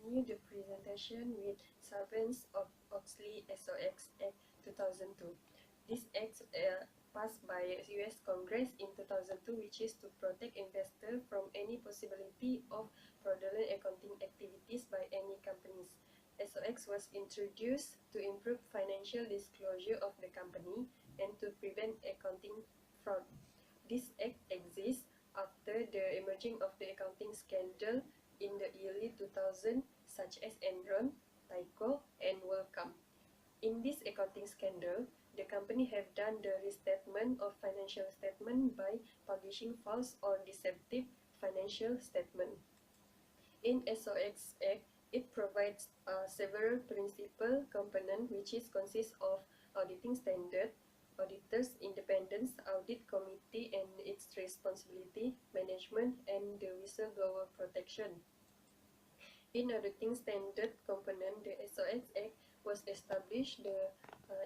continue the presentation with Sarbanes-Oxley SOX Act 2002. This act passed by US Congress in 2002, which is to protect investors from any possibility of fraudulent accounting activities by any companies. SOX was introduced to improve financial disclosure of the company and to prevent accounting fraud. This act exists after the emerging of the accounting scandal in the early 2000s, such as Enron, Tyco, and WorldCom. In this accounting scandal, the company have done the restatement of financial statement by publishing false or deceptive financial statement. In SOX Act, it provides several principal components which is consists of auditing standard, auditor's independence, audit committee and its responsibility, management, and the whistleblower protection. In auditing standard component, the SOX Act was established the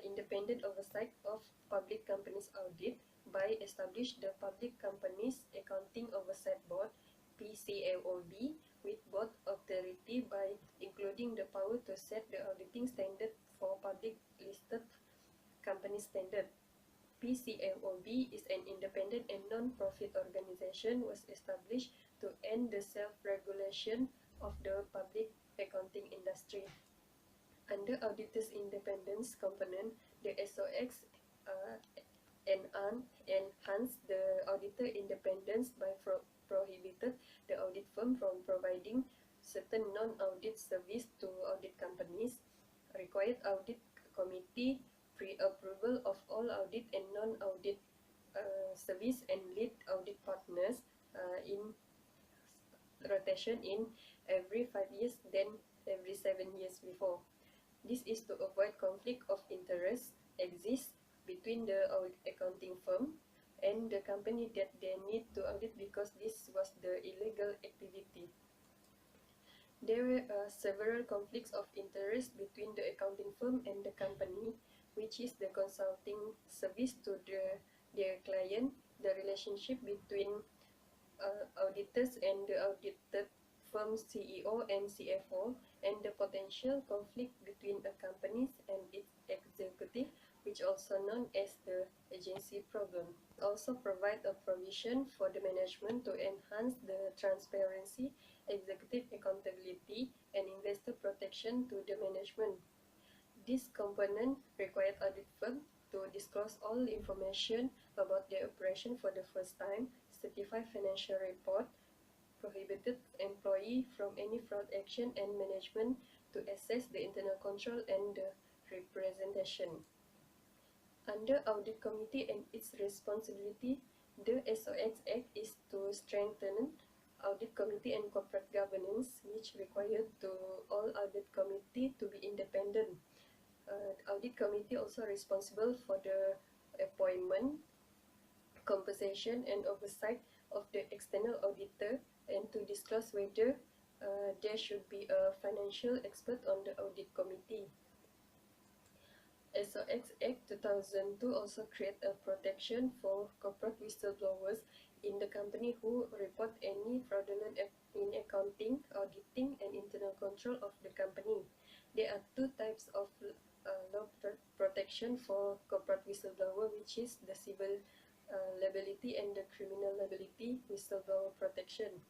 independent oversight of public companies audit by establish the Public Companies Accounting Oversight Board (PCAOB) with board authority by including the power to set the auditing standard for public listed company standard. PCAOB is an independent and non-profit organization was established to end the self-regulation of the public accounting industry. Under auditor's independence component, the SOX enhanced the auditor independence by prohibited the audit firm from providing certain non-audit service to audit companies, required audit committee pre-approval of all audit and non-audit service, and lead audit partners in rotation in every 5 years, then every 7 years before. This is to avoid conflict of interest exists between the accounting firm and the company that they need to audit because this was the illegal activity. There were several conflicts of interest between the accounting firm and the company, which is the consulting service to their client, the relationship between auditors and the audited firm's CEO and CFO, and the potential conflict between a company and its executive, which also known as the agency problem. Also provide a provision for the management to enhance the transparency, executive accountability, and investor protection to the management. This component required audit firm to disclose all information about their operation for the first time, certify financial report, prohibited employee from any fraud action, and management to assess the internal control and the representation. Under Audit Committee and its responsibility, the SOX Act is to strengthen Audit Committee and corporate governance, which required to all Audit Committee to be independent. Audit Committee also responsible for the appointment, compensation, and oversight of the external auditor, and to disclose whether there should be a financial expert on the Audit Committee. SOX Act 2002 also create a protection for corporate whistleblowers in the company who report any fraudulent in accounting, auditing, and internal control of the company. There are two types of law protection for corporate whistleblower, which is the civil liability and the criminal liability whistleblower protection.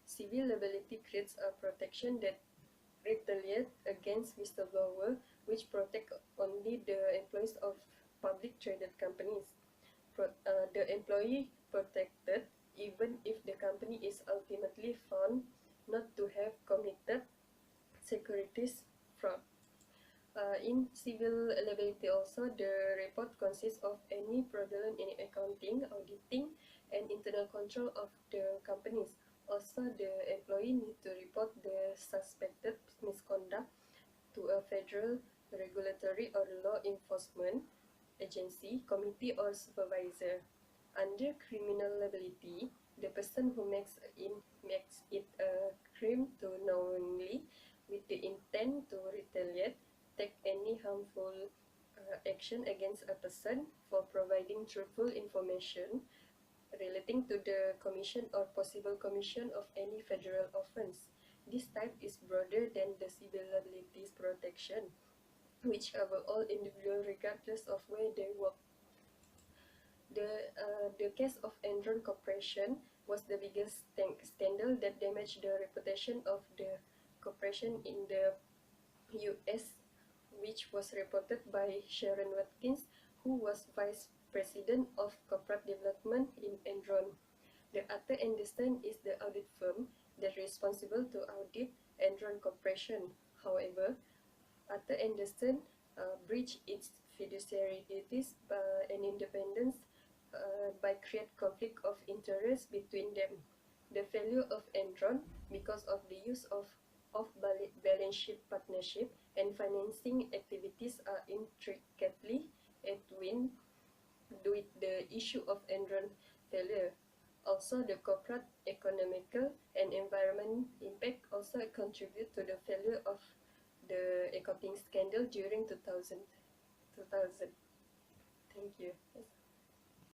Civil liability creates a protection that retaliate against whistleblower, which protect only the employees of public traded companies. The employee protected even if the company is ultimately found not to have committed securities fraud. In civil liability also, the report consists of any fraudulent in accounting, auditing, and internal control of the companies. Also, the employee need to report the suspected misconduct to a federal regulatory or law enforcement agency, committee, or supervisor. Under criminal liability, the person who makes it a crime to knowingly, with the intent to retaliate, take any harmful action against a person for providing truthful information relating to the commission or possible commission of any federal offense. This type is broader than the civil liabilities protection, which cover all individuals regardless of where they work. The case of Enron Corporation was the biggest scandal that damaged the reputation of the corporation in the US, which was reported by Sharon Watkins, who was vice president of corporate development in Enron. The Arthur Andersen is the audit firm that is responsible to audit Enron Corporation. However, Arthur Andersen breached its fiduciary duties and independence by create conflict of interest between them. The failure of Enron because of the use of off-balance sheet partnership and financing activities are intricately entwined with the issue of Enron failure. Also, the corporate economical and environment impact also contribute to the failure of the accounting scandal during 2000. Thank you.